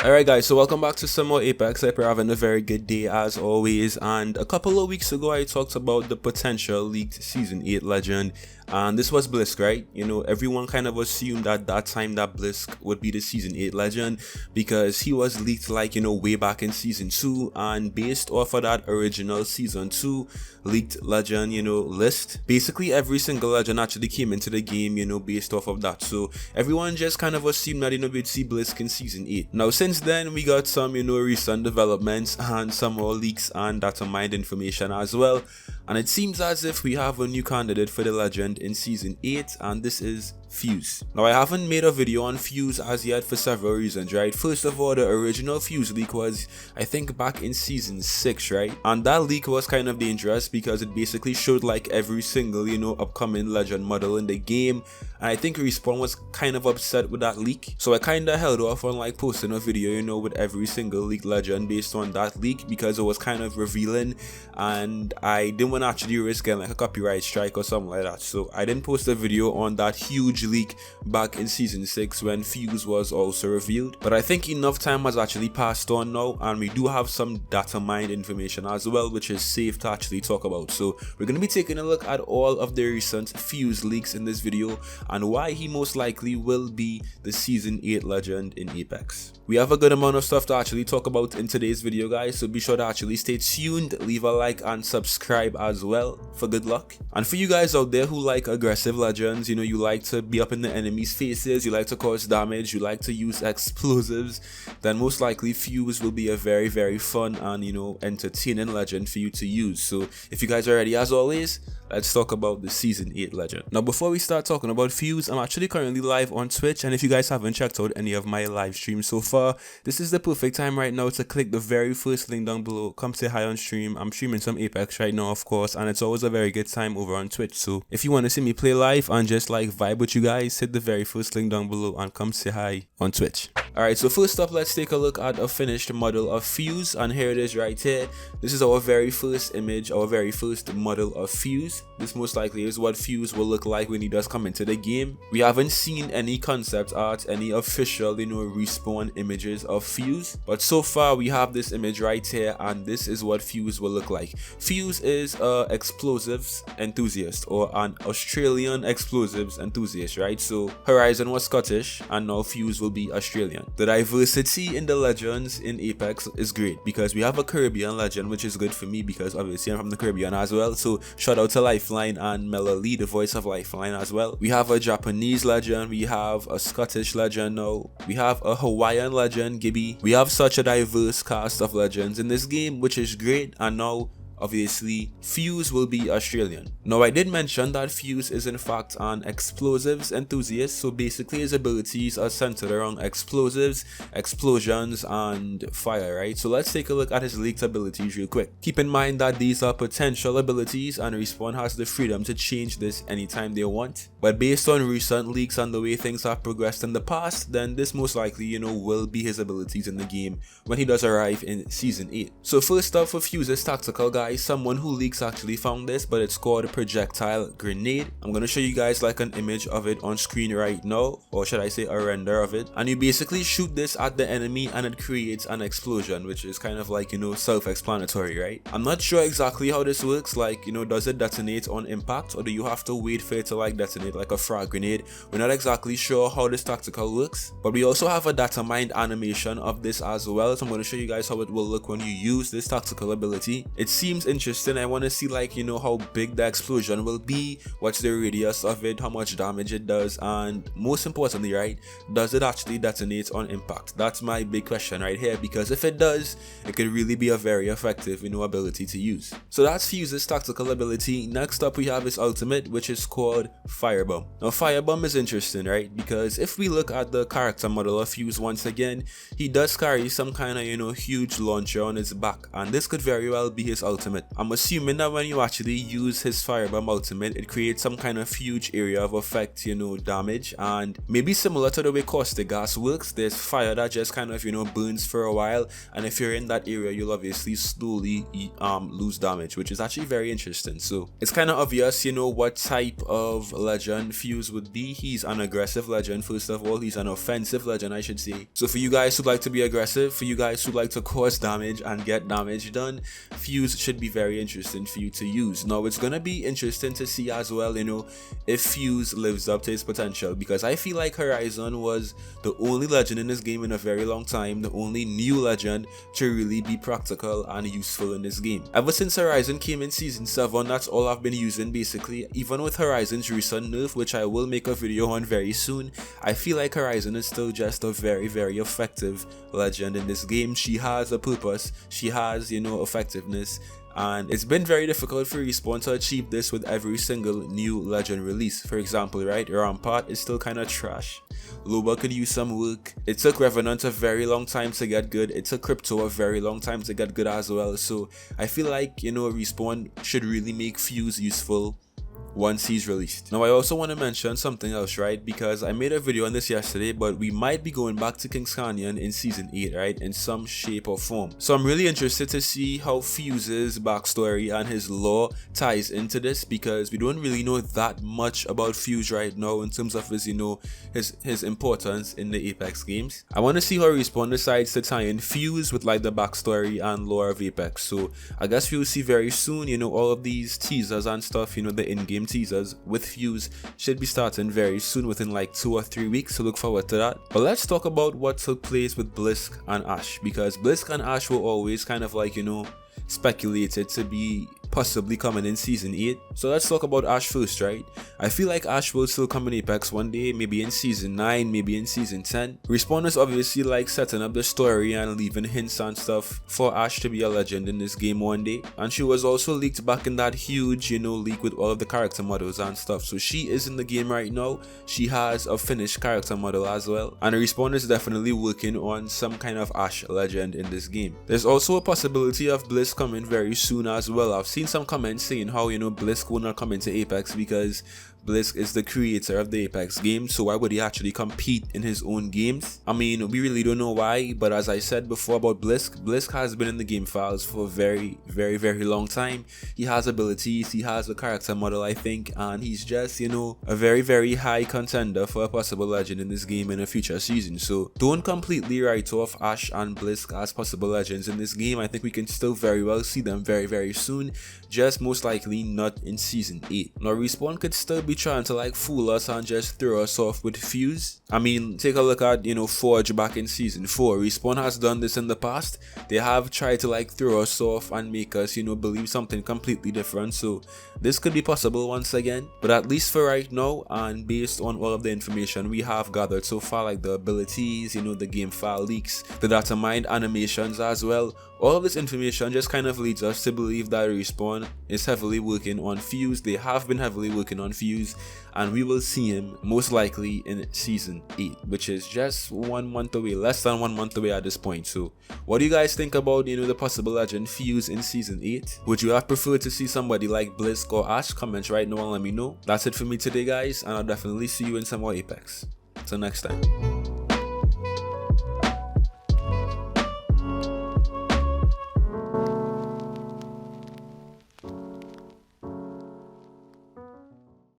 Alright guys, so welcome back to some more Apex. I hope you're having a very good day as always. And a couple of weeks ago I talked about the potential leaked Season 8 legend, and this was Blisk, right? You know, everyone kind of assumed at that time that Blisk would be the Season 8 legend because he was leaked like, you know, way back in Season 2, and based off of that original Season 2 leaked legend, you know, list, basically every single legend actually came into the game, you know, based off of that. So everyone just kind of assumed that, you know, we'd see Blisk in Season 8. Now since then we got some, you know, recent developments and some more leaks and data mined information as well, and it seems as if we have a new candidate for the legend in Season 8, and this is Fuse. Now I haven't made a video on Fuse as yet for several reasons, right? First of all, the original Fuse leak was, I think, back in Season 6, right? And that leak was kind of dangerous because it basically showed like every single, you know, upcoming legend model in the game, and I think Respawn was kind of upset with that leak, so I kind of held off on like posting a video, you know, with every single leaked legend based on that leak because it was kind of revealing and I didn't want to actually risk getting like a copyright strike or something like that. So I didn't post a video on that huge leak back in Season 6 when Fuse was also revealed. But I think enough time has actually passed on now, and we do have some data mined information as well, which is safe to actually talk about. So we're going to be taking a look at all of the recent Fuse leaks in this video and why he most likely will be the Season 8 legend in Apex. We have a good amount of stuff to actually talk about in today's video, guys, so be sure to actually stay tuned, leave a like and subscribe as well for good luck. And for you guys out there who like aggressive legends, you know, you like to be up in the enemy's faces, you like to cause damage, you like to use explosives, then most likely Fuse will be a very fun and, you know, entertaining legend for you to use. So if you guys are ready, as always, let's talk about the Season 8 legend. Now before we start talking about Fuse, I'm actually currently live on Twitch, and if you guys haven't checked out any of my live streams so far, this is the perfect time right now to click the very first link down below. Come say hi on stream. I'm streaming some Apex right now, of course, and it's always a very good time over on Twitch. So if you want to see me play live and just like vibe with you guys, hit the very first link down below and come say hi on Twitch. Alright, so first up, let's take a look at a finished model of Fuse, and here it is right here. This is our very first image, our very first model of Fuse. This most likely is what Fuse will look like when he does come into the game. We haven't seen any concept art, any official, you know, Respawn images of Fuse, but so far we have this image right here, and this is what Fuse will look like. Fuse is a explosives enthusiast, or an Australian explosives enthusiast, right? So Horizon was Scottish and now Fuse will be Australian. The diversity in the legends in Apex is great because we have a Caribbean legend, which is good for me because obviously I'm from the Caribbean as well. So shout out to Lifeline and Melody, the voice of Lifeline, as well. We have a Japanese legend, we have a Scottish legend now, we have a Hawaiian legend, Gibby. We have such a diverse cast of legends in this game, which is great, and now obviously Fuse will be Australian. Now I did mention that Fuse is in fact an explosives enthusiast, so basically his abilities are centered around explosives, explosions and fire, right? So let's take a look at his leaked abilities real quick. Keep in mind that these are potential abilities and Respawn has the freedom to change this anytime they want, but based on recent leaks and the way things have progressed in the past, then this most likely, you know, will be his abilities in the game when he does arrive in Season 8. So first up for Fuse's tactical, guys, someone who leaks actually found this, but it's called Projectile Grenade. I'm going to show you guys like an image of it on screen right now, or should I say a render of it, and you basically shoot this at the enemy and it creates an explosion, which is kind of like, you know, self-explanatory, right? I'm not sure exactly how this works, like, you know, does it detonate on impact or do you have to wait for it to like detonate like a frag grenade? We're not exactly sure how this tactical works, but we also have a data mined animation of this as well, so I'm going to show you guys how it will look when you use this tactical ability. It seems interesting. I want to see like, you know, how big the explosion will be, what's the radius of it, how much damage it does, and most importantly, right, does it actually detonate on impact? That's my big question right here, because if it does, it could really be a very effective, you know, ability to use. So that's Fuse's tactical ability. Next up we have his ultimate, which is called Firebomb. Now Firebomb is interesting, right, because if we look at the character model of Fuse once again, he does carry some kind of, you know, huge launcher on his back, and this could very well be his ultimate ultimate. I'm assuming that when you actually use his Firebomb ultimate, it creates some kind of huge area of effect, you know, damage, and maybe similar to the way caustic gas works, there's fire that just kind of, you know, burns for a while, and if you're in that area, you'll obviously slowly lose damage, which is actually very interesting. So it's kind of obvious, you know, what type of legend Fuse would be. He's an aggressive legend, first of all. He's an offensive legend, I should say. So for you guys who like to be aggressive, for you guys who like to cause damage and get damage done, Fuse should be very interesting for you to use. Now it's gonna be interesting to see as well, you know, if Fuse lives up to his potential, because I feel like Horizon was the only legend in this game in a very long time, the only new legend to really be practical and useful in this game. Ever since Horizon came in season 7, that's all I've been using basically. Even with Horizon's recent nerf, which I will make a video on very soon, I feel like Horizon is still just a very effective legend in this game. She has a purpose, she has, you know, effectiveness, and it's been very difficult for Respawn to achieve this with every single new legend release. For example, right, Rampart is still kind of trash. Loba could use some work. It took Revenant a very long time to get good. It took Crypto a very long time to get good as well. So I feel like, you know, Respawn should really make Fuse useful once he's released. Now I also want to mention something else, right, because I made a video on this yesterday, but we might be going back to King's Canyon in season 8, right, in some shape or form. So I'm really interested to see how Fuse's backstory and his lore ties into this, because we don't really know that much about Fuse right now in terms of his, you know, his importance in the Apex games. I want to see how Respawn decides to tie in Fuse with like the backstory and lore of Apex. So I guess we'll see very soon, you know, all of these teasers and stuff, you know, the in-game teasers with Fuse should be starting very soon, within like 2 or 3 weeks, so look forward to that. But let's talk about what took place with Blisk and Ash, because Blisk and Ash were always kind of like, you know, speculated to be possibly coming in season 8. So let's talk about Ash first, right? I feel like Ash will still come in Apex one day, maybe in season 9, maybe in season 10. Respawn is obviously like setting up the story and leaving hints and stuff for Ash to be a legend in this game one day. And she was also leaked back in that huge, you know, leak with all of the character models and stuff. So she is in the game right now. She has a finished character model as well. And Respawn is definitely working on some kind of Ash legend in this game. There's also a possibility of Blisk coming very soon as well. I've seen some comments saying how, you know, Blisk will not come into Apex because Blisk is the creator of the Apex game, so why would he actually compete in his own games? I mean, we really don't know why, but as I said before about Blisk has been in the game files for a very long time. He has abilities, he has a character model, I think, and he's just, you know, a very high contender for a possible legend in this game in a future season. So don't completely write off Ash and Blisk as possible legends in this game. I think we can still very well see them very soon, just most likely not in season 8. Now Respawn could still be trying to like fool us and just throw us off with Fuse. I mean, take a look at, you know, Forge back in season 4. Respawn has done this in the past. They have tried to like throw us off and make us, you know, believe something completely different. So this could be possible once again, but at least for right now, and based on all of the information we have gathered so far, like the abilities, you know, the game file leaks, the data mined animations as well, all of this information just kind of leads us to believe that Respawn is heavily working on Fuse. They have been heavily working on Fuse, and we will see him most likely in season 8, which is just 1 month away, less than 1 month away at this point. So what do you guys think about, you know, the possible legend Fuse in season 8? Would you have preferred to see somebody like Blisk or Ash? Comment right now and let me know. That's it for me today, guys, and I'll definitely see you in some more Apex. Till next time.